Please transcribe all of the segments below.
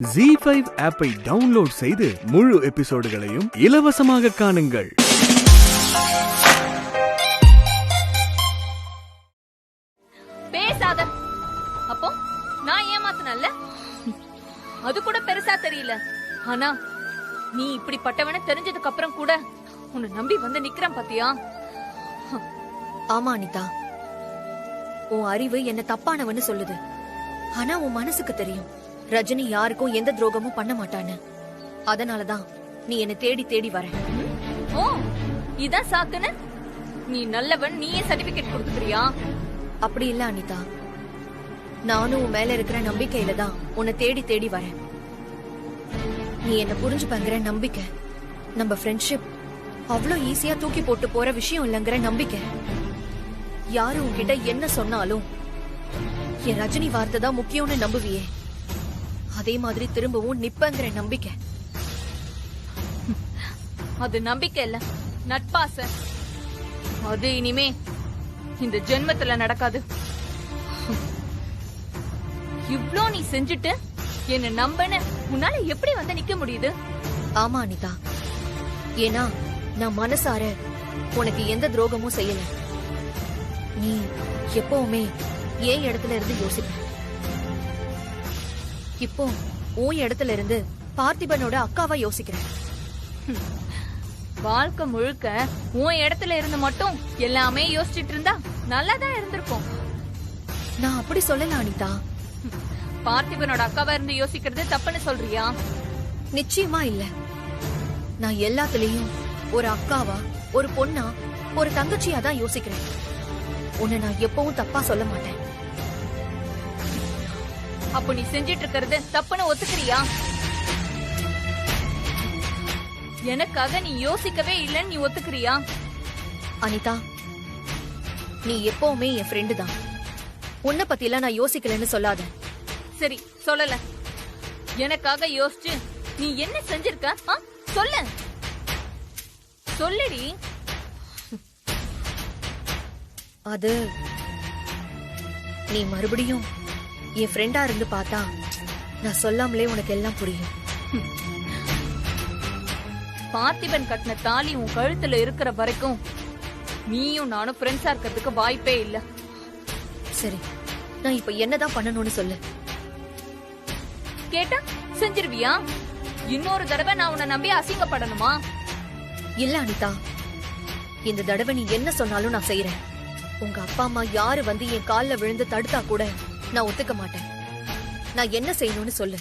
ZEE5 ஆப்பை download செய்து முழு எபிசோடுகளையும் இலவசமாக காணுங்கள். பேசாத. அப்போ நான் ஏமாத்துனல்ல, அது கூட பெருசா தெரியல. ஆனா நீ இப்படிப்பட்டவன தெரிஞ்சதுக்கு அப்புறம் கூட உன்னை நம்பி வந்து நிக்கிறேன் பாத்தியா? ஆமா அனிதா, உன் அறிவு என்ன தப்பானவன்னு சொல்லுது. ஆனா உன் மனசுக்கு தெரியும் ரஜினி யாருக்கும் எந்த துரோகமும் பண்ண மாட்டான்னு. அதனாலதான் நீ என்ன தேடி தேடி வர. ஓ, இதான் சாக்குன்னு நீ நல்லவன் நீயே சர்டிபிகேட் கொடுத்துக்கிறியா? அப்படி இல்ல அனிதா, நானும் உன் மேல இருக்கிற நம்பிக்கையில தான் உன்னை தேடி தேடி வரேன். நீ என்ன புரிஞ்சுப்பங்கிற நம்பிக்கை, நம்ம ஃப்ரெண்ட்ஷிப் அவ்வளவு ஈஸியா தூக்கி போட்டு போற விஷயம் இல்லங்கிற நம்பிக்கை. யாரு உன்கிட்ட என்ன சொன்னாலும் என் ரஜினி வார்த்தை தான் முக்கியம்னு நம்புவியே, அதே மாதிரி திரும்பவும் நிப்பங்கிற நம்பிக்கை. அது நம்பிக்கை இல்ல, நட்பாச. அது இனிமே இந்த ஜென்மத்துல நடக்காது. இவ்ளோ நீ செஞ்சுட்டு என்ன நம்பன உன்னால எப்படி வந்து நிக்க முடியுது? ஆமா அனிதா, ஏன்னா நான் மனசார உனக்கு எந்த துரோகமும் செய்யல. நீ எப்பவுமே ஏன் இடத்துல இருந்து யோசிப்ப. இப்போ உன் இடத்துல இருந்து பார்த்திபனோட அக்காவா யோசிக்கிறேன். வாழ்க்கை முழுக்க உன் இடத்துல இருந்து மட்டும் எல்லாமே யோசிச்சுட்டு இருந்தா நல்லாதான் இருந்திருக்கும். நான் அப்படி சொல்லல அனிதா. பார்த்திபனோட அக்காவா இருந்து யோசிக்கிறது தப்புன்னு சொல்றியா? நிச்சயமா இல்ல. நான் எல்லாத்துலயும் ஒரு அக்காவா, ஒரு பொண்ணா, ஒரு தங்கச்சியா தான் யோசிக்கிறேன். உன்னை நான் எப்பவும் தப்பா சொல்ல மாட்டேன். அப்ப நீ செஞ்சிட்டு இருக்கிறது தப்புன்னு ஒத்துக்கிறியா? எனக்காக நீ யோசிக்கவே இல்லன்னு நீ ஒத்துக்கிறியா? அனிதா, நீ எப்பவுமே என் ஃப்ரெண்டு தான். உன்னை பத்திலாம் நான் யோசிக்கலன்னு சொல்லாத. சரி, சொல்லல. எனக்காக யோசிச்சு நீ என்ன செஞ்சிருக்க? சொல்லு, சொல்லுடி. அது நீ மறுபடியும் என் ஃப்ரெண்டா இருந்து பார்த்தா நான் சொல்லாமலே உனக்கு எல்லாம் புரியும். பார்த்திபன் கட்டின தாலி உன் கழுத்துல இருக்கிற வரைக்கும் நீயும் நானும் ஃப்ரெண்ட்ஸா இருக்கிறதுக்கு வாய்ப்பே இல்ல. சரி, நான் இப்ப என்னதான் பண்ணணும்னு சொல்லு. கேட்டா செஞ்சிருவியா? இன்னொரு தடவை நான் உன்னை நம்பி அசிங்கப்படணுமா? இல்ல அனிதா, இந்த தடவை நீ என்ன சொன்னாலும் நான் செய்யறேன். உங்க அப்பா அம்மா யாரு வந்து என் கால்ல விழுந்து தடுத்தா கூட நான் ஒத்துக்க மாட்டேன். நான் என்ன செய்யணும்னு சொல்லு.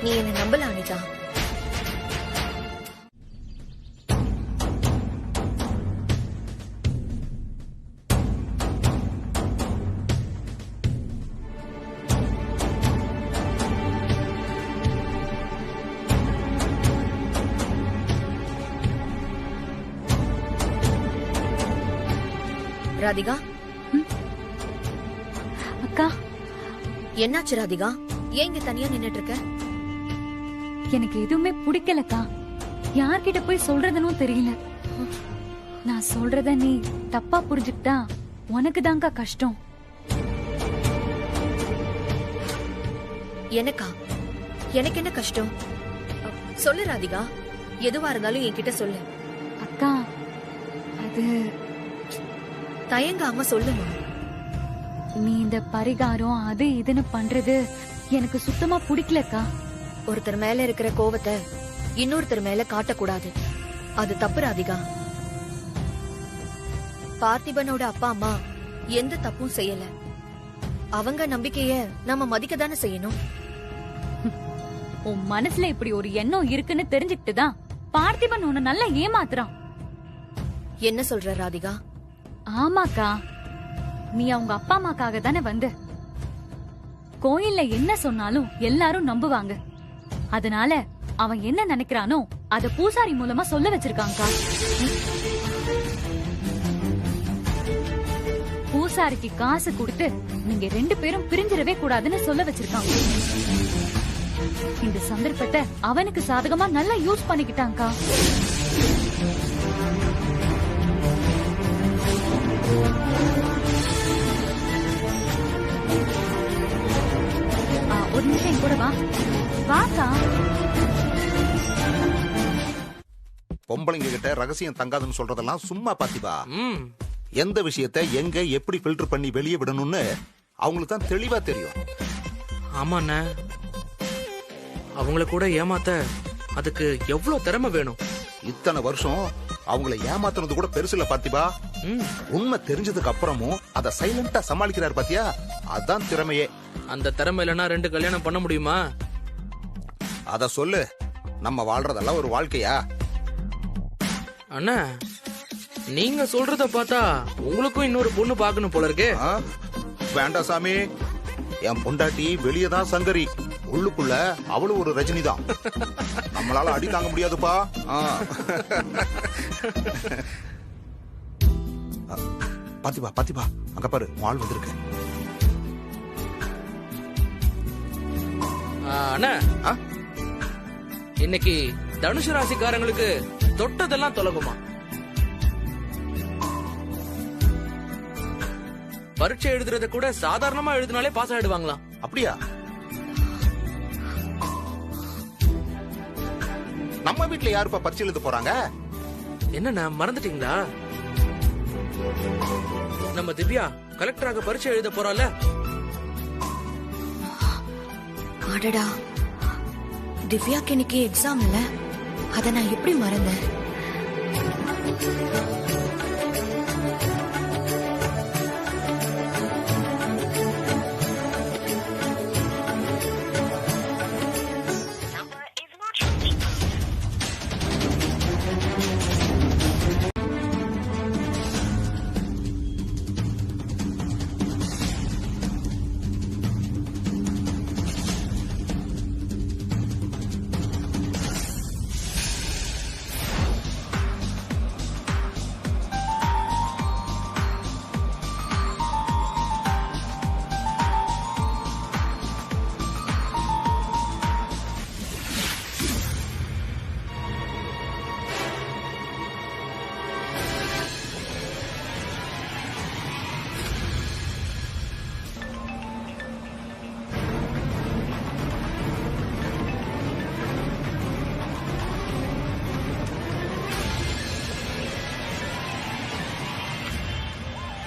நீ என்ன நம்பல அனிதா. ராதிகா, அக்கா, என்னாச்சு ராதிகா? ஏன் இங்க தனியா நின்னுட்டு இருக்க? எனக்கு எதுவுமே பிடிக்கலக்கா. யார்கிட்ட போய் சொல்றதுன்னு தெரியல. நான் சொல்றத நீ தப்பா புரிஞ்சுக்கிட்டா உனக்கு தான்க்கா கஷ்டம். எனக்கா? எனக்கு என்ன கஷ்டம்? சொல்லு ராதிகா, எதுவா இருந்தாலும் என்கிட்ட சொல்லு. அக்கா, அது தயங்காம சொல்லுமா. நீ இந்த பரிகாரம் அது இதுன்னு பண்றது எனக்கு சுத்தமா பிடிக்கலக்கா. ஒருத்தர் மேல இருக்கிற கோவத்தை இன்னொருத்தர் மேல காட்டக்கூடாது, அது தப்பு ராதிகா. பார்த்திபனோட அப்பா அம்மா எந்த தப்பும் செய்யல. அவங்க நம்பிக்கைய நம்ம மதிக்க தானே செய்யணும். உன் மனசுல இப்படி ஒரு எண்ணம் இருக்குன்னு தெரிஞ்சுக்கிட்டுதான் பார்த்திபன் உன்னை நல்லா ஏமாத்துறான். என்ன சொல்ற ராதிகா? ஆமாக்கா, நீ அவங்க அப்பா அம்மாக்காக தானே வந்த. கோயில்ல என்ன சொன்னாலும் எல்லாரும் நம்புவாங்க. அதனால அவன் என்ன நினைக்கிறானோ அத பூசாரி மூலமா சொல்ல வச்சிருக்காங்கக்கா. பூசாரிக்கு காசு கொடுத்து நீங்க 2 பேரும் பிரிஞ்சிடவே கூடாதுன்னு சொல்ல வச்சிருக்காங்க. இந்த சந்தர்ப்பத்தை அவனுக்கு சாதகமா நல்லா யூஸ் பண்ணிக்கிட்டாங்கக்கா. பொம்பளைங்க கிட்ட ரகசியம் தங்காதுன்னு சொல்றதெல்லாம் சும்மா பாத்திபா. எந்த விஷயத்தை எங்க எப்படி ஃபில்டர் பண்ணி வெளியே விடணும்னு அவங்களுக்கு தான் தெளிவா தெரியும். ஆமாண்ண, அவங்கள கூட ஏமாத்த அதுக்கு எவ்வளவு திறமை வேணும். இத்தனை வருஷம் அவங்கள ஏமாத்துறது கூட பெருசுல பாத்திபா. உண்மை தெரிஞ்சதுக்கு அப்புறமும் அத சைலண்டா சமாளிக்கிறார் பாத்தியா, அதான் திறமையே. அந்த திறமை இல்லைன்னா 2 கல்யாணம் பண்ண முடியுமா? அத சொல்லு. நம்ம வாழ்றதெல்லாம் ஒரு வாழ்க்கையா? அண்ணா, நீங்க சொல்றத பார்த்தா உங்களுக்கும் இன்னொரு பொண்ணு பாக்கணும் போல இருக்கு. வேண்டாம் சாமி, என் பொண்டாட்டி வெளியே தான் சங்கரி, உள்ளுக்குள்ள அவளும் ஒரு ரஜினி தான். நம்மளால அடி தாங்க முடியாதுப்பா. பாத்திபா பாத்திபா, அங்க பாரு ஆள் வந்திருக்கு. அண்ணா, இன்னைக்கு தனுசு ராசிக்காரங்களுக்கு தொட்டதெல்லாம் தொலகுமா? பரீட்சை எழுதுறத கூட சாதாரணமா எழுதினாலே பாஸ் ஆயிடுவாங்களாம். அப்படியா? நம்ம வீட்டுல யாருப்பா பரீட்சை எழுத போறாங்க? என்னண்ணா மறந்துட்டீங்களா? நம்ம திவ்யா கலெக்டராக பரீட்சை எழுத போறால. அடடா, திவ்யாக்கு இன்னைக்கு எக்ஸாம் இல்ல, அத நான் எப்படி மறந்தேன்?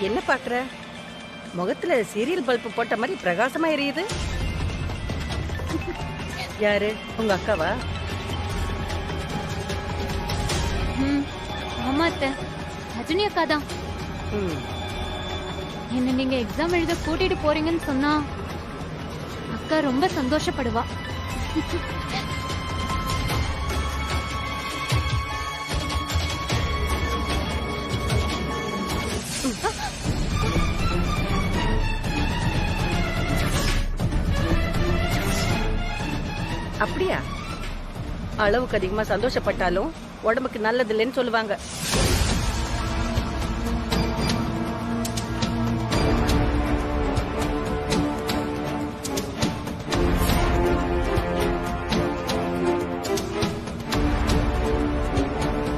என்ன பாக்குற? முகத்துல சீரியல் பல்பு போட்ட மாதிரி பிரகாசமா எரியுது. யாரு, உங்க அக்காவா? ஆமா அத்தை, ரஜினி அக்கா தான். என்ன நீங்க எக்ஸாம் எழுத கூட்டிட்டு போறீங்கன்னு சொன்னா அக்கா ரொம்ப சந்தோஷப்படுவா. அப்படியா? அளவுக்கு அதிகமா சந்தோஷப்பட்டாலும் உடம்புக்கு நல்லது இல்லைன்னு சொல்லுவாங்க.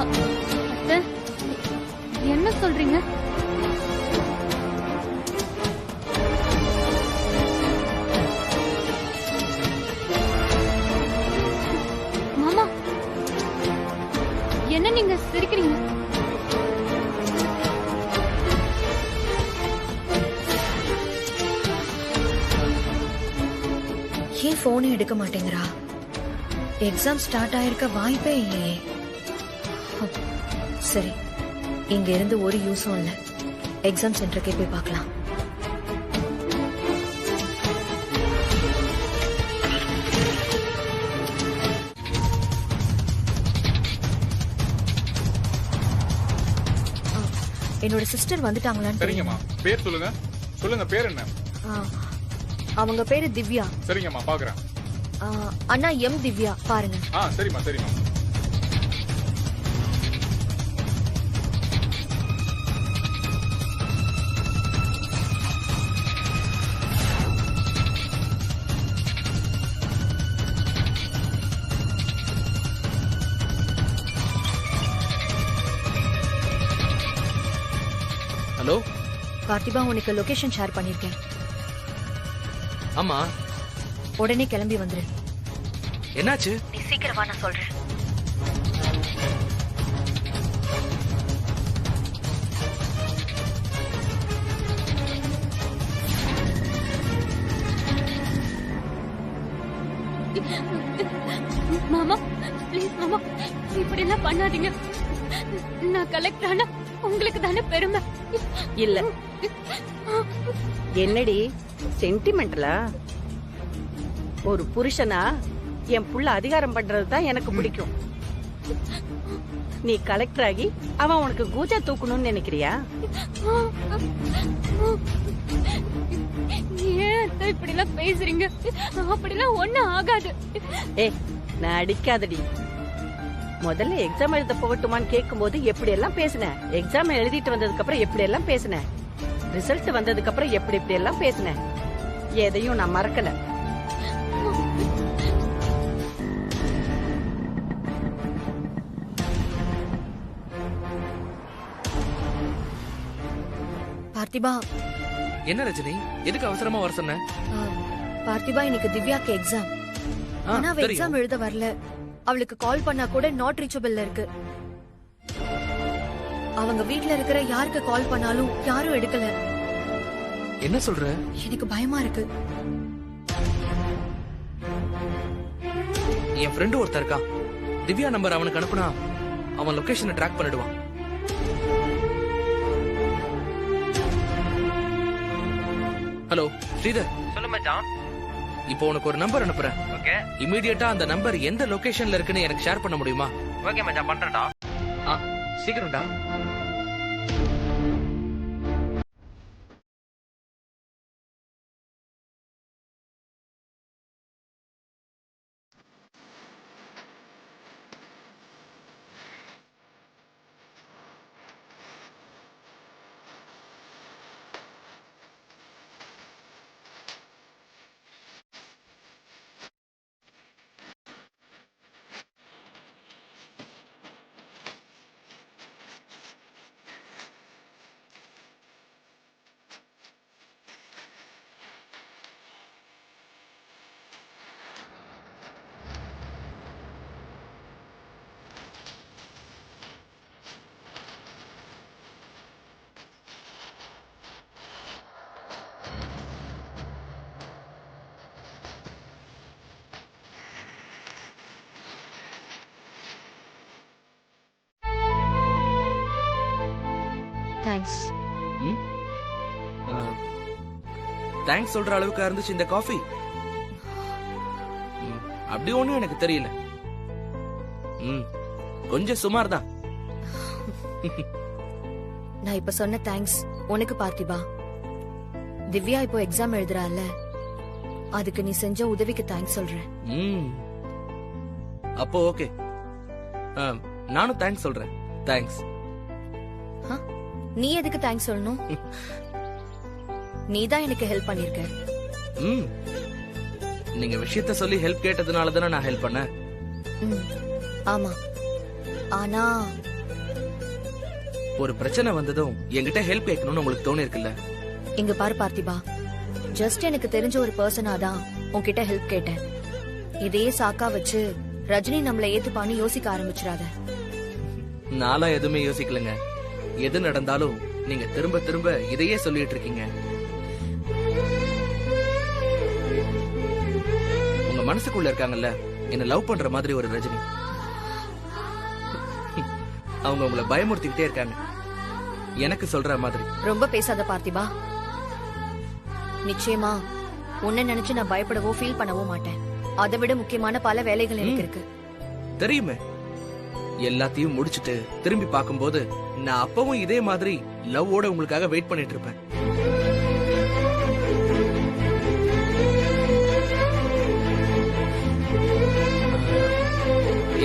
அத்தை, என்ன சொல்றீங்க? என்ன நீங்க சிரிக்கிறீங்க? ஏன் போனை எடுக்க மாட்டேங்கிறா? எக்ஸாம் ஸ்டார்ட் ஆயிருக்க வாய்ப்பே இல்லையே. சரி, இங்க இருந்து ஒரு யூஸும் இல்ல. எக்ஸாம் சென்டருக்கே போய் பார்க்கலாம். என்னோட சிஸ்டர் வந்துட்டாங்களான்னு? சரிங்கம்மா, பேர் சொல்லுங்க. சொல்லுங்க, பேர் என்ன? அவங்க பேரு திவ்யா. சரிங்கம்மா, பாக்குறேன். அண்ணா எம் திவ்யா, பாருங்க. சரிம்மா சரிம்மா. ஹலோ பார்த்திபா, உனக்கு லொகேஷன் ஷேர் பண்ணிருக்கேன். ஆமா, உடனே கிளம்பி வந்துரு. என்னாச்சு? நீ சீக்கிரம் வா, நான் சொல்றேன். மாமா இப்படி எல்லாம் பண்ணாதீங்க. நான் கலெக்டர் ஆனா உங்களுக்கு தானே பெருமை. இல்ல என்னடி சென்டிமெண்டலா? ஒரு புருஷனா என் புள்ள அதிகாரம் பண்றதுதான் எனக்கு பிடிக்கும். நீ கலெக்டர் ஆகி அவன் உனக்கு கூஜா தூக்கணும்னு நினைக்கிறியா? ஏன் அத்தை இப்படி எல்லாம் பேசுறீங்க? அப்படிலாம் ஒண்ணும் ஆகாது. ஏய் நான் அடிக்காதடி. முதல்ல எக்ஸாம் எழுத போகட்டுமான்னு கேட்கும்போது எப்படி எல்லாம் பேசினேன். எக்ஸாம் எழுதிட்டு வந்ததுக்கு அப்புறம் எப்படி எல்லாம் பேசினேன். ரிசல்ட் வந்ததுக்கு அப்புறம் எப்படி இப்படி எல்லாம் பேசினேன். எதையும் நான் மறக்கல. பார்த்திபா, என்ன ரஜினி, எதுக்கு அவசரமா வர சொன்ன? பார்த்திபா இன்னைக்கு திவ்யாக்கு எக்ஸாம். ஆனா அவ எக்ஸாம் எழுத வரல. அவளுக்கு கால் பண்ணா கூட நாட் ரீச்சபிள்ல இருக்கு. அவங்க வீட்ல இருக்கிற யாருக்கு கால் பண்ணாலும் யாரும் எடுக்கல. என்ன சொல்ற? எனக்கு பயமா இருக்கு. என் ஃப்ரெண்டு ஒருத்தர் இருக்கான். திவ்யா நம்பர் அவனுக்கு அனுப்புனா அவன் லொகேஷனை ட்ராக் பண்ணிடுவான். ஹலோ ஸ்ரீதர். சொல்லு மச்சான். இப்போ உனக்கு ஒரு நம்பர் அனுப்புறேன். ஓகே. இமிடியேட்டா அந்த நம்பர் எந்த லொகேஷன்ல இருக்குன்னு எனக்கு ஷேர் பண்ண முடியுமா? ஓகே மச்சான், பண்றேன்டா. சீக்கிரம்டா. தேங்க்ஸ். தேங்க்ஸ் சொல்ற அளவுக்கு இருந்துச்சு இந்த காஃபி. அப்படி ஒண்ணும் எனக்கு தெரியல. கொஞ்சம் சுமார் தான். நான் இப்ப சொன்ன தேங்க்ஸ் உனக்கு பார்த்திபா. திவ்யா இப்போ எக்ஸாம் எழுதுறால, அதுக்கு நீ செஞ்ச உதவிக்கு தேங்க்ஸ் சொல்றேன். அப்போ ஓகே, நானும் தேங்க்ஸ் சொல்றேன். தேங்க்ஸ். நீ எதுக்கு தேங்க்ஸ் சொல்லணும்? நீ தான் எனக்கு ஹெல்ப் பண்ணிருக்க. நீங்க விஷயத்த சொல்லி ஹெல்ப் கேட்டதுனால தானே நான் ஹெல்ப் பண்ணேன். ஆமா, ஆனா ஒரு பிரச்சனை வந்ததும் என்கிட்ட ஹெல்ப் கேட்கணும்னு உங்களுக்கு தோணி இருக்குல்ல? இங்க பாரு பார்த்திபா, ஜஸ்ட் எனக்கு தெரிஞ்ச ஒரு பர்சனா தான் உன்கிட்ட ஹெல்ப் கேட்டேன். இதே சாக்கா வச்சு ரஜினி நம்மள ஏத்துப்பான்னு யோசிக்க ஆரம்பிச்சிடாத. நாளா எதுவுமே யோசிக்கலங்க. எது நடந்தாலும் நீங்க திரும்ப திரும்ப இதையே சொல்லிட்டு இருக்கீங்க. உங்க மனசுக்குள்ள இருக்காங்கல்ல என்ன லவ் பண்ற மாதிரி ஒரு ரஜினி, அவங்க உங்களை பயமுறுத்திக்கிட்டே இருக்காங்க. எனக்கு சொல்ற மாதிரி. ரொம்ப பேசாத பார்த்திபா. நிச்சயமா உன்னை நினைச்சு நான் பயப்படவோ ஃபீல் பண்ணவோ மாட்டேன். அதை விட முக்கியமான பல வேலைகள் எனக்கு இருக்கு. தெரியுமே. எல்லாத்தையும் முடிச்சிட்டு திரும்பி பார்க்கும்போது நான் அப்பவும் இதே மாதிரி லவ்வோட உங்களுக்காக வெயிட் பண்ணிட்டு இருப்பேன்.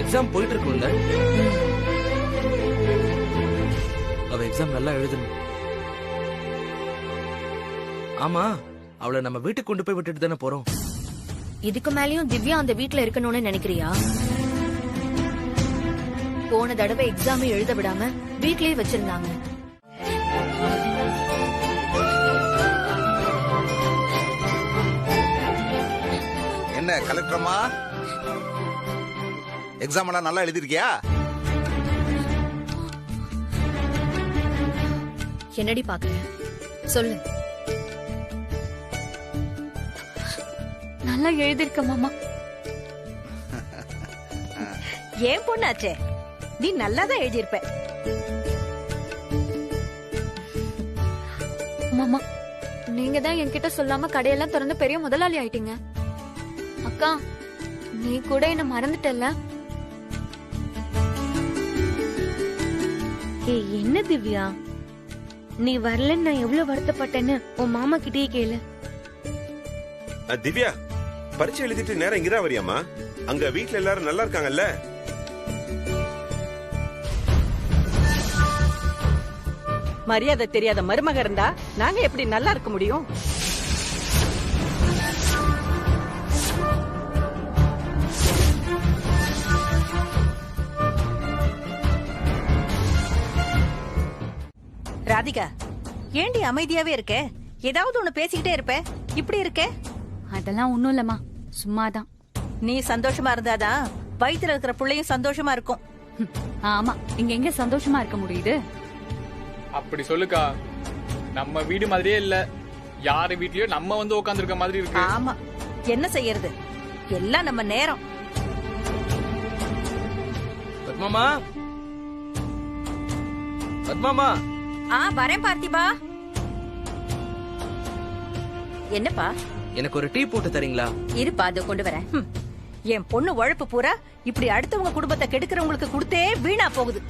எக்ஸாம் போயிட்டு இருக்கும்ல, அவ எக்ஸாம் நல்லா எழுதணும். ஆமா, அவளை நம்ம வீட்டுக்கு கொண்டு போய் விட்டுட்டு தானே போறோம். இதுக்கு மேலயும் திவ்யா அந்த வீட்ல இருக்கணும்னு நினைக்கிறியா? போன தடவை எக்ஸாம் எழுத விடாம வீட்லயே வச்சிருந்தாங்க. என்ன கலெக்டரம்மா, எக்ஸாம் எல்லாம் நல்லா எழுதிருக்கியா? என்னடி பாக்குற, சொல்லு. நல்லா எழுதிருக்க மாமா. ஏன் பொண்ணாச்சே, நீ நல்லாதான் எழுதியிருப்ப. மாமா, நீங்க தான் என்கிட்ட சொல்லாம கடையெல்லாம் திறந்து பெரிய முதலாளி ஆயிட்டீங்க. அக்கா, நீ கூட என்ன மறந்துட்டல்ல? ஏய், என்ன திவ்யா, நீ வரலன்னு நான் எவ்வளவு வருத்தப்பட்டேன்னு உன் மாமா கிட்டயே கேளு. திவ்யா, பரீட்சை எழுதிட்டு நேரம் இங்கதான் வரியாமா? அங்க வீட்ல எல்லாரும் நல்லா இருக்காங்கல்ல? மரியாதை தெரியாத மருமக இருந்தா நாங்க எப்படி நல்லா இருக்க முடியும்? ராதிகா, ஏண்டி அமைதியாவே இருக்க? ஏதாவது ஒண்ணு பேசிக்கிட்டே இருப்ப, இப்படி இருக்க? அதெல்லாம் ஒண்ணும் இல்லம்மா, சும்மாதான். நீ சந்தோஷமா இருந்தாதான் வயித்துல இருக்கிற பிள்ளையும் சந்தோஷமா இருக்கும். ஆமா, இங்க எங்க சந்தோஷமா இருக்க முடியுது? அப்படி சொல்லுக்கா, நம்ம வீடு மாதிரியே இல்ல, யாரு வீட்லயோ நம்ம வந்து உட்கார்ந்திருக்க மாதிரி இருக்கு. ஆமா, என்ன செய்யறது, எல்லாம் நம்ம நேரம். பத்மாமா, பத்மாமா. வரேன் பார்த்திபா. என்னப்பா? எனக்கு ஒரு டீ போட்டு தரீங்களா? இருப்பா, அதை கொண்டு வரேன். என் பொண்ணு உழைப்பு பூரா இப்படி அடுத்தவங்க குடும்பத்தை கெடுக்கிறவங்களுக்கு கொடுத்தே வீணா போகுது.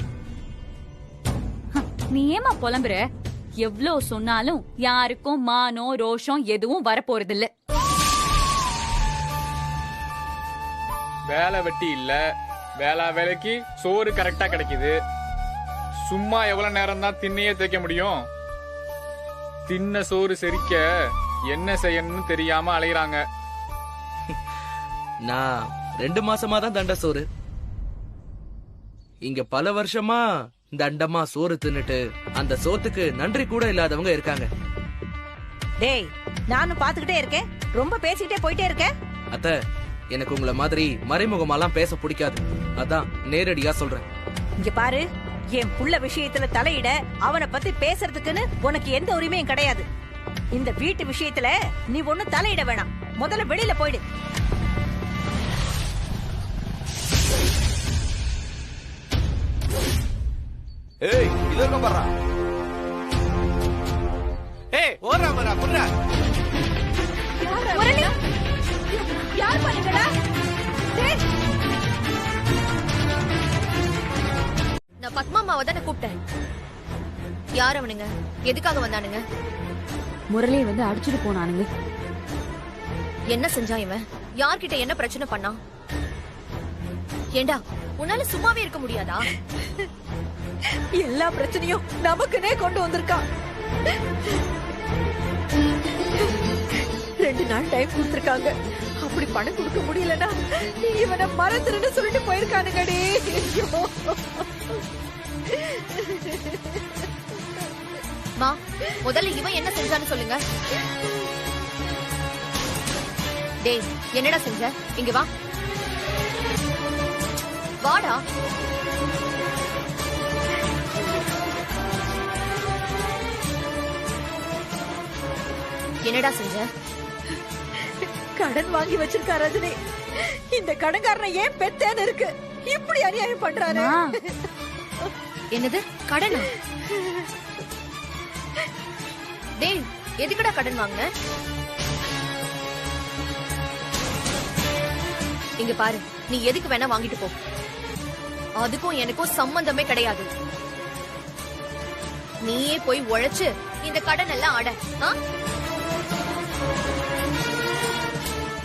நீ ஏமா புலம்புற? எவ்ளோ சொன்னாலும் யாருக்கும் மானம் ரோஷம் எதுவும் வரப்போறது இல்ல. வேலை வெட்டி இல்ல, வேலைக்கு சோறு கரெக்டா கிடைக்குது. சும்மா எவ்வளவு நேரம் தான் திண்ணையே தேய்க்க முடியும்? தின்ன சோறு செரிக்க என்ன செய்யணும்னு தெரியாம அலையறாங்க. நான் 2 மாசமா தான் தண்ட சோறு. இங்க பல வருஷமா தண்டமா சோறு தின்னுட்டு அந்த சோத்துக்கு நன்றி கூட இல்லாதவங்க இருக்காங்க. டேய், நானும் பாத்துக்கிட்டே இருக்கேன், ரொம்ப பேசிக்கிட்டே போயிட்டே இருக்க. அத்த, எனக்கு உங்கள மாதிரி மறைமுகமாலாம் பேச பிடிக்காது, அதான் நேரடியா சொல்றேன். இங்க பாரு, என் புள்ள விஷயத்துல தலையிட, அவனை பத்தி பேசுறதுக்குன்னு உனக்கு எந்த உரிமையும் கிடையாது. இந்த வீட்டு விஷயத்துல நீ ஒண்ணும் தலையிட வேணாம், முதல்ல வெளியில போயிடு. ஏய், இதோ பாறா. ஏய், ஓரா வரா புறா. யார் பண்ணீங்கடா? டேய், நான் பத்மாமாவை தானே கூப்பிட்டேன். யார் அவனுங்க? எதுக்காக வந்தானுங்க? முரளியை வந்து அடிச்சுட்டு போனானுங்க. என்ன செஞ்சா இவன்? யார்கிட்ட என்ன பிரச்சனை பண்ணா? ஏண்டா, உன்னால சும்மாவே இருக்க முடியாதா? எல்லா பிரச்சனையும் நமக்குனே கொண்டு வந்திருக்கான். 2 நாள் டைம் கொடுத்திருக்காங்க. அப்படி பணம் கொடுக்க முடியலன்னா இவனை மறந்துருன்னு சொல்லிட்டு போயிருக்கானுங்கடி. மா, முதல்ல இவன் என்ன செஞ்சான்னு சொல்லுங்க. டேய், என்னடா செஞ்ச? இங்க வா. வாடா. என்னடா செஞ்ச? கடன் வாங்கி வச்சிருக்காரு ரஜினி. இந்த கடன்காரனை ஏன் பெத்தேன்னு இருக்கு, இப்படி அநியாயம் பண்றாரு. என்னது கடனா? டேய், எதுக்குடா கடன் வாங்க? இங்க பாரு, நீ எதுக்கு வேணா வாங்கிட்டு போ. அதுக்கும் எனக்கும் சம்பந்தமே கிடையாது. நீயே போய் உழைச்சு இந்த கடன் எல்லாம் அட.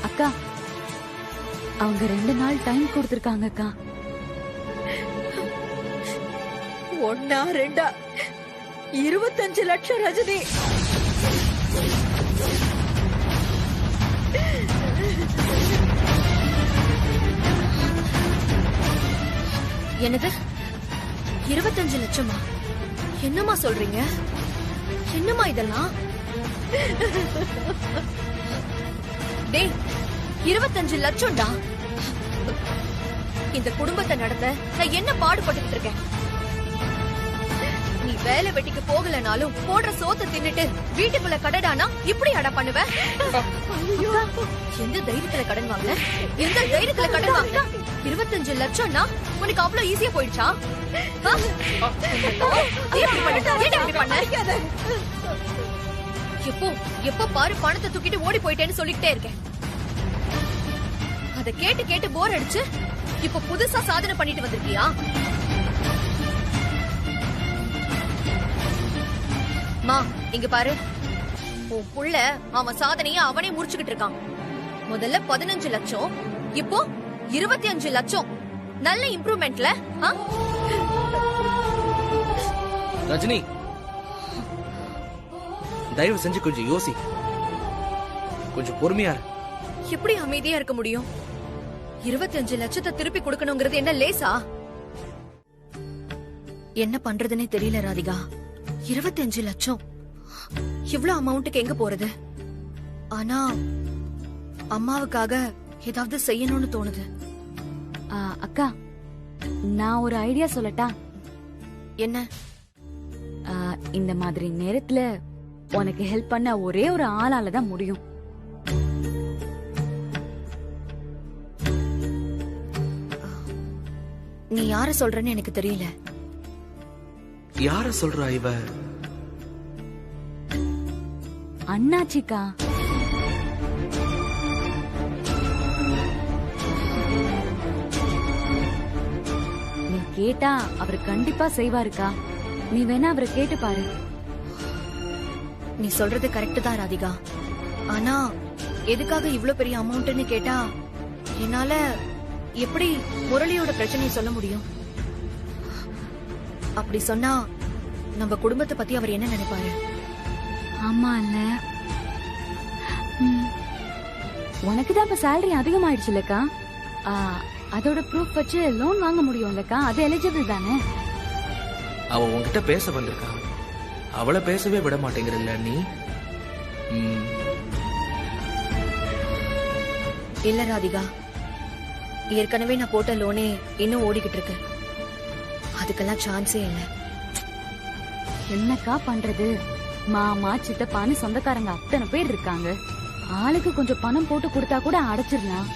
அக்கா, அவங்க 2 நாள் டைம் கொடுத்திருக்காங்க அக்கா. 1 2 25 லட்சம் ரஜினி. என்னது 25 லட்சமா? என்னமா சொல்றீங்க? என்னமா இதெல்லாம்? டேய், 25 லட்சம்டா. இந்த குடும்பத்தை நடத்த நான் என்ன பாடுபட்டுக்கிட்டு இருக்கேன். நீ வேலை வெட்டிக்கு போகலனாலும் போடுற சோத்தை தின்னுட்டு வீட்டுக்குள்ள கடடானா இப்படி அட பண்ணுவ? எந்த தைரியத்துல கடன் வாங்க? எந்த தைரியத்துல கடன் வாங்க? 25 லட்சம்னா உனக்கு அவ்வளவு ஈஸியா போயிடுச்சா? எப்போ பாரு பணத்தை தூக்கிட்டு ஓடி போயிட்டேன்னு சொல்லிட்டே இருக்கேன். அத கேட்டு கேட்டு போர் அடிச்சு இப்ப புதுசா சாதனை பண்ணிட்டு வந்திருக்கியா? மா இங்க பாரு, உன் புள்ள அவன் சாதனைய அவனே முடிச்சுக்கிட்டு இருக்கான். முதல்ல 15 லட்சம், இப்போ 25 லட்சம். நல்ல இம்ப்ரூவ்மெண்ட்ல. ரஜினி, தயவு செஞ்சு கொஞ்சம் யோசி, கொஞ்சம் பொறுமையா இரு. எப்படி அமைதியா இருக்க முடியும்? 25 லட்சத்தை திருப்பி கொடுக்கணுங்கிறது என்ன லேசா? என்ன பண்றதுன்னே தெரியல ராதிகா. 25 லட்சம் இவ்ளோ அமௌண்ட்டுக்கு எங்க போறது? ஆனா அம்மாவுக்காக ஏதாவது செய்யணும்னு தோணுது. அக்கா, நான் ஒரு ஐடியா சொல்லட்டா? என்ன? இந்த மாதிரி நேரத்துல உனக்கு ஹெல்ப் பண்ண ஒரே ஒரு ஆளால தான் முடியும். நீ யார சொல்றன்னு எனக்கு தெரியல. யார சொல்றா இவ? அண்ணாச்சிக்கா. நீ கேட்டா அவர் கண்டிப்பா செய்வாருக்கா. நீ வேணா அவரை கேட்டு பாரு. நீ சொல்றது கரெக்ட் தான் ராதிகா. ஆனா எதுக்காக இவ்ளோ பெரிய அமௌண்ட்னு கேட்டா என்னால எப்படி முரளியோட பிரச்சனையை சொல்ல முடியும்? அப்படி சொன்னா நம்ம குடும்பத்தை பத்தி அவர் என்ன நினைப்பாரு? ஆமா இல்ல, உனக்கு தான் இப்ப சேலரி அதிகமாயிடுச்சுல்லக்கா. அதோட ப்ரூஃப் வச்சு லோன் வாங்க முடியும்லக்கா. அது எலிஜிபிள் தானே? அவ உன்கிட்ட பேச வந்திருக்கா, அவளை பேசவே விட மாட்டேங்கிறல்ல நீ? இல்ல ராதிகா, ஏற்கனவே நான் போட்ட லோனே இன்னும் ஓடிக்கிட்டு இருக்கு. அதுக்கெல்லாம் சான்ஸே இல்ல. என்னக்கா பண்றது? மாமா சித்தப்பான்னு சொந்தக்காரங்க அத்தனை பேர் இருக்காங்க. ஆளுக்கு கொஞ்சம் பணம் போட்டு கொடுத்தா கூட அடைச்சிடலாம்.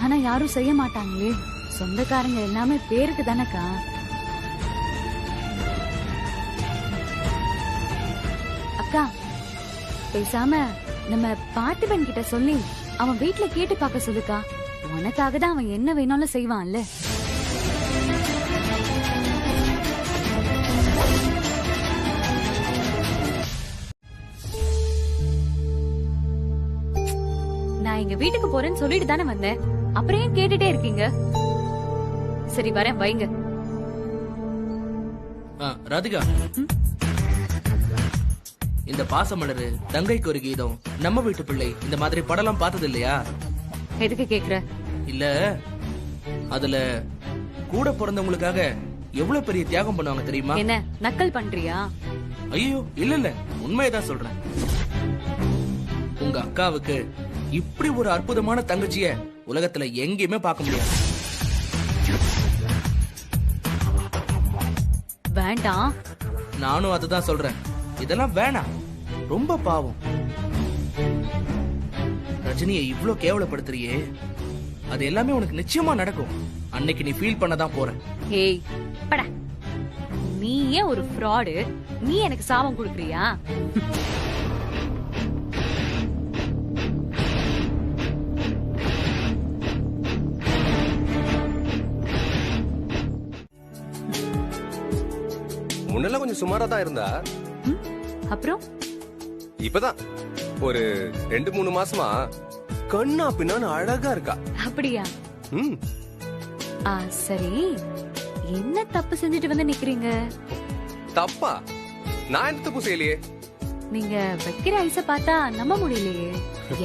ஆனா யாரும் செய்ய மாட்டாங்களே. சொந்தக்காரங்க எல்லாமே பேருக்கு தானக்கா. அக்கா, பேசாம நம்ம பார்த்திபன் கிட்ட சொல்லி அவன் வீட்டுல கேட்டு பார்க்க சொல்லுக்கா. உனக்காக தான் அவன் என்ன வேணாலும் செய்வான்ல. நான் எங்க வீட்டுக்கு போறேன்னு சொல்லிட்டு தானே வந்தேன். அப்புறம் ஏன் கேட்டுட்டே இருக்கீங்க? சரி வரேன், வைங்க. ராதிகா, இந்த பாசமலரு, தங்கைக்கு ஒரு கீதம், நம்ம வீட்டு பிள்ளை, இந்த மாதிரி படம்லாம் பார்த்தது இல்லையா? எதுக்கு கேக்குற? இல்ல, அதுல கூட பிறந்தவங்களுக்காக எவ்வளவு பெரிய தியாகம் பண்ணுவாங்க தெரியுமா? என்ன நக்கல் பண்றியா? ஐயோ இல்ல இல்ல, உண்மையதான் சொல்றேன். உங்க அக்காவுக்கு இப்படி ஒரு அற்புதமான தங்கச்சிய உலகத்துல எங்கேயுமே பார்க்க முடியாது. வேண்டாம். நானும் அதுதான் சொல்றேன். இதெல்லாம் வேணாம், ரொம்ப பாவம். ரஜினியை இவ்ளோ கேவலப்படுத்துறியே, அது எல்லாமே உனக்கு நிச்சயமா நடக்கும். அன்னைக்கு நீ ஃபீல் பண்ணதான் போற. ஏய் பட, நீயே ஒரு ஃப்ராடு. நீ எனக்கு சாபம் கொடுக்கறியா? முன்னெல்லாம் கொஞ்சம் சுமாரா தான் இருந்தா. அப்புறம் இப்பதான் ஒரு 2-3 மாசமா கண்ணா பின்னான்னு அழகா இருக்கா. அப்படியா? சரி, என்ன தப்பு செஞ்சுட்டு வந்து நிக்கிறீங்க? தப்பா? நான் எந்த தப்பு செய்யலையே. நீங்க வைக்கிற ஐஸ பார்த்தா நம்ப முடியலையே.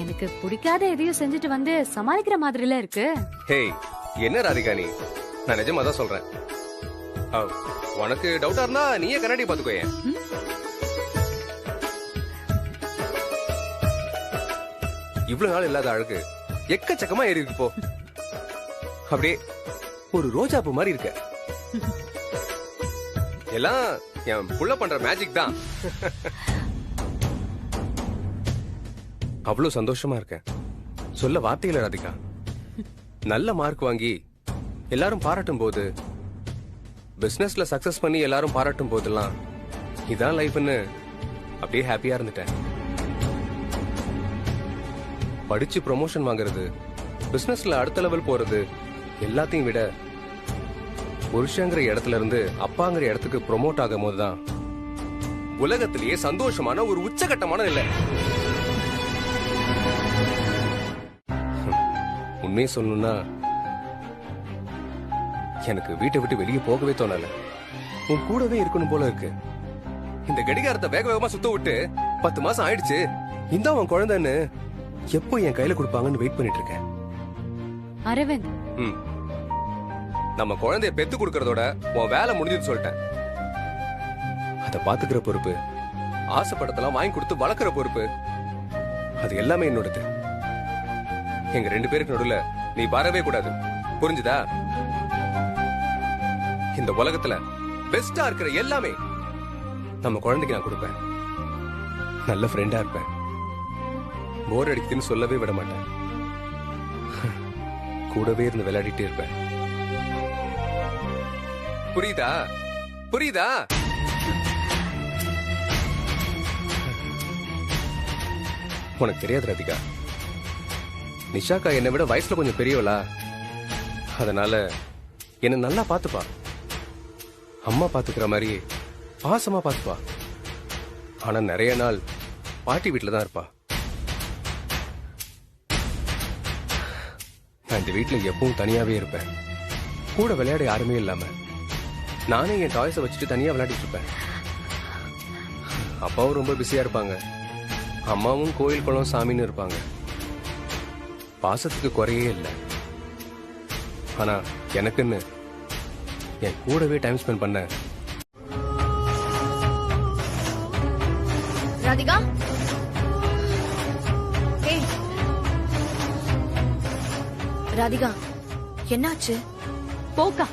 எனக்கு பிடிக்காத எதையும் செஞ்சுட்டு வந்து சமாளிக்கிற மாதிரில இருக்கு. ஹேய், என்ன ராதிகா நீ? நான் நிஜமா தான் சொல்றேன். உனக்கு டவுட்டா இருந்தா நீயே கண்ணாடி பாத்துக்கோயே. இவ்வளவு நாள் இல்லாத அழகு எக்கச்சக்கமா ஏறி இருக்கு. போ, அப்படியே ஒரு ரோஜாப்பூ மாதிரி இருக்க. எல்லாம் என் புள்ள பண்ற மேஜிக் தான். அவ்வளவு சந்தோஷமா இருக்கேன், சொல்ல வார்த்தையில ராதிகா. நல்ல மார்க் வாங்கி எல்லாரும் பாராட்டும் போது, பிசினஸ்ல சக்சஸ் பண்ணி எல்லாரும் பாராட்டும் போதெல்லாம் இதான் லைஃப்னு அப்படியே ஹாப்பியா இருந்துட்டேன். படிச்சு ப்ரொமோஷன் வாங்குறது, பிசினஸ்ல அடுத்த லெவல் போறது எல்லாத்தையும் விட புருஷங்கிற இடத்துல இருந்து அப்பாங்கிற இடத்துக்கு ப்ரொமோட் ஆகும் போதுதான் உலகத்திலேயே சந்தோஷமான ஒரு உச்சகட்டமான நிலை. உண்மையை சொல்லணும்னா எனக்கு வீட்டை விட்டு வெளியே போகவே தோணல. உன் கூடவே இருக்கணும் போல இருக்கு. இந்த கடிகாரத்தை வேக வேகமா சுத்த விட்டு 10 மாசம் ஆயிடுச்சு, இந்த அவன் குழந்தைன்னு எப்போ என் கையில கொடுப்பாங்கன்னு வெயிட் பண்ணிட்டு இருக்கேன். அரவிந்த், நம்ம குழந்தைய பெத்து கொடுக்கறதோட உன் வேலை முடிஞ்சுன்னு சொல்லிட்டேன். அத பாத்துக்கிற பொறுப்பு, ஆசைப்படத்தெல்லாம் வாங்கி கொடுத்து வளர்க்கிற பொறுப்பு, அது எல்லாமே என்னோடது. எங்க 2 பேருக்கு நடுவுல நீ வரவே கூடாது, புரிஞ்சுதா? இந்த உலகத்துல பெஸ்டா இருக்கிற எல்லாமே நம்ம குழந்தைக்கு நான் கொடுப்பேன். நல்ல ஃப்ரெண்டா இருப்பேன், போர் அடிக்குதுன்னு சொல்லவே விட மாட்டேன், கூடவே இருந்து விளையாடிட்டே இருப்பேன். புரியுதா? புரியுதா? உனக்கு தெரியாது ராதிகா, நிஷாக்கா என்னை விட வயசுல கொஞ்சம் பெரியவளா, அதனால என்ன நல்லா பாத்துப்பா. அம்மா பாத்துக்கிற மாதிரி பாசமா பாத்துப்பா. ஆனா நிறைய நாள் பாட்டி வீட்டுல தான் இருப்பா. நான் இந்த வீட்டுல எப்பவும் தனியாவே இருப்பேன், கூட விளையாட யாருமே இல்லாம நானே என் டாய்ஸை வச்சுட்டு தனியா விளையாடிட்டு இருப்பேன். அப்பாவும் ரொம்ப பிஸியா இருப்பாங்க, அம்மாவும் கோயில் குளம் சாமின்னு இருப்பாங்க. பாசத்துக்கு குறையே இல்லை. ஆனா எனக்குன்னு என் கூடவே டைம் ஸ்பெண்ட் பண்ண ராதிகா, ஏய் ராதிகா, என்னாச்சு? போக்கா,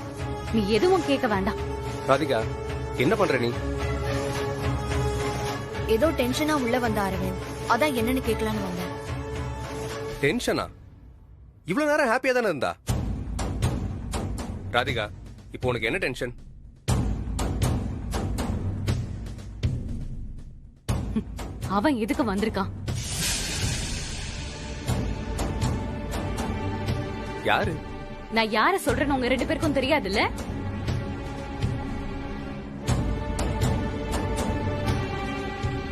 நீ எதுவும் கேட்க வேண்டாம். ராதிகா, என்ன பண்ற நீ? ஏதோ டென்ஷனா உள்ள வந்த அரவிந்த், அதான் என்னன்னு கேட்கலான்னு வந்தேன். டென்ஷனா? இவ்வளவு நேரம் ஹாப்பியா தானே இருந்தா. ராதிகா, இப்போ உனக்கு என்ன டென்ஷன்? அவன் எதுக்கு வந்திருக்கான்? யாரு? நான் யார சொல்றேன்னு உங்க 2 பேருக்கும் தெரியாதுல்ல?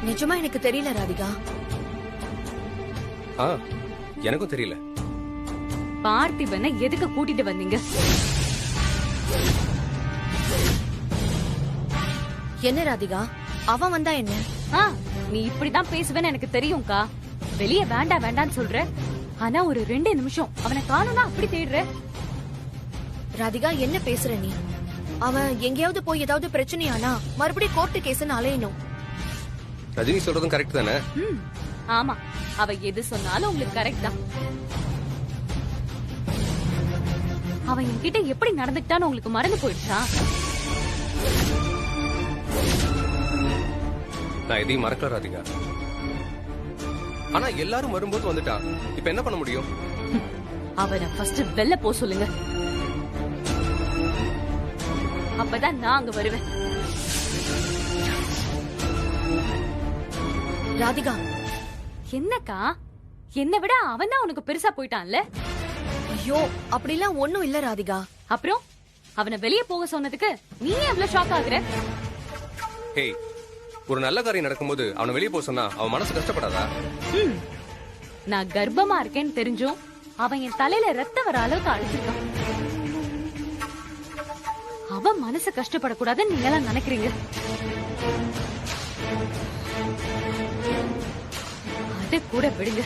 நிஜமா எனக்கு தெரியல ராதிகா. எனக்கும் தெரியல. பார்த்திபனை எதுக்கு கூட்டிட்டு வந்தீங்க? என்ன ராதிகா, அவன் வந்தா என்ன? நீ இப்படிதான் பேசுவேன்னு எனக்கு தெரியும்க்கா. வெளிய வேண்டாம் வேண்டான்னு சொல்ற, ஆனா ஒரு 2 நிமிஷம் அவனை காணோம்னா அப்படி தேடுற. ராதிகா, என்ன பேசுற நீ? அவன் எங்கேயாவது போய் ஏதாவது பிரச்சனையானா மறுபடியும் கோர்ட்டு கேஸ்னு அலையணும். ரஜினி சொல்றதும் கரெக்ட் தானே? ஆமா, அவ எது சொன்னாலும் உங்களுக்கு கரெக்ட் தான். அவன் என்கிட்ட எப்படி நடந்துக்கிட்டான்னு உங்களுக்கு மறந்து போயிடுச்சா? நான் எதையும் மறக்கல ராதிகா. ஆனா எல்லாரும் வரும்போது வந்துட்டான், இப்ப என்ன பண்ண முடியும்? அவனை ஃபர்ஸ்ட் வெளில போ சொல்லுங்க, அப்பதான் நான் அங்க வருவேன். ராதிகா, என்னக்கா, என்னை விட அவன் தான் உனக்கு பெருசா போயிட்டான்ல? ஐயோ, அப்படிலாம் ஒண்ணும் இல்ல ராதிகா. அப்புறம் அவனை வெளியே போக சொன்னதுக்கு நீ எவ்வளவு ஷாக் ஆகுற? ஹேய், ஒரு நல்ல காரியம் நடக்கும்போது அவனை வெளியே போக சொன்னா அவன் மனசு கஷ்டப்படாதா? நான் கர்ப்பமா இருக்கேன்னு தெரிஞ்சும் அவன் என் தலையில ரத்தம் வர அளவுக்கு அடிச்சிருக்கான். அவன் மனசு கஷ்டப்படக்கூடாதுன்னு நீங்க எல்லாம் நினைக்கிறீங்க. அதை கூட விடுங்க,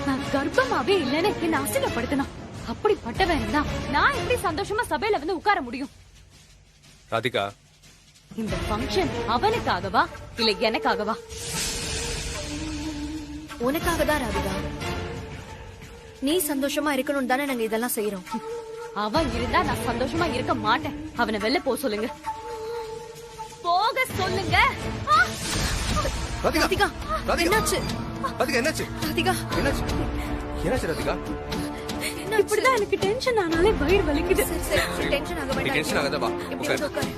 நான் கர்ப்பமாவே இல்லன்னு என்ன அசிங்கப்படுத்தணும். அப்படிப்பட்டவன் தான் நான் எப்படி சந்தோஷமா சபையில வந்து உட்கார முடியும்? ராதிகா, இந்த ஃபங்க்ஷன் அவனுக்காகவா இல்ல எனக்காகவா? உனக்காக தான் ராதிகா. நீ சந்தோஷமா இருக்கணும் தானே நாங்க இதெல்லாம் செய்யறோம். அவன் இருந்தா நான் சந்தோஷமா இருக்க மாட்டேன். அவனை வெளில போ சொல்லுங்க. போக சொல்லுங்க. ராதிகா ராதிகா ராதிகா என்னாச்சு? ராதிகா என்னாச்சு? ராதிகா என்னாச்சு? என்னாச்சு ராதிகா? இப்படிதான் எனக்கு டென்ஷன் ஆனாலே வயிறு வலிக்குது. சரி டென்ஷன் ஆக நீ வேண்டாம். டென்ஷன் ஆகாத வா இப்படி உட்காரு. வந்து உட்காரு.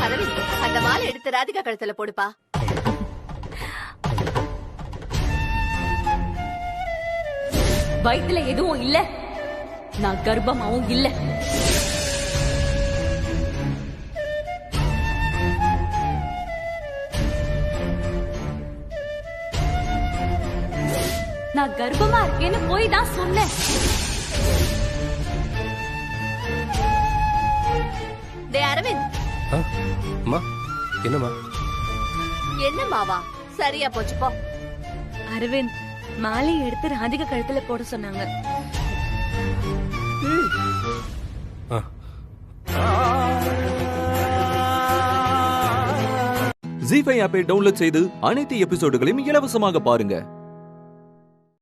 அரவிந்த், அந்த மாலை எடுத்து ராதிகா கழுத்துல போடுப்பா. வயித்துல எதுவும் இல்ல, நான் கர்ப்பமாவும் இல்ல. நான் கர்ப்பமா இருக்கேன்னு போய் தான் சொன்னேன். டே அரவிந்த், ஆ, அம்மா என்னம்மா? என்ன மாவா? சரியா போச்சு போ. அரவிந்த் மாலையை எடுத்து ராதிகா கழுத்துல போட சொன்னாங்க. ஆ. ஜீ5 ஆப்பை டவுன்லோட் செய்து அனைத்து எபிசோடுகளையும் இலவசமாக பாருங்க.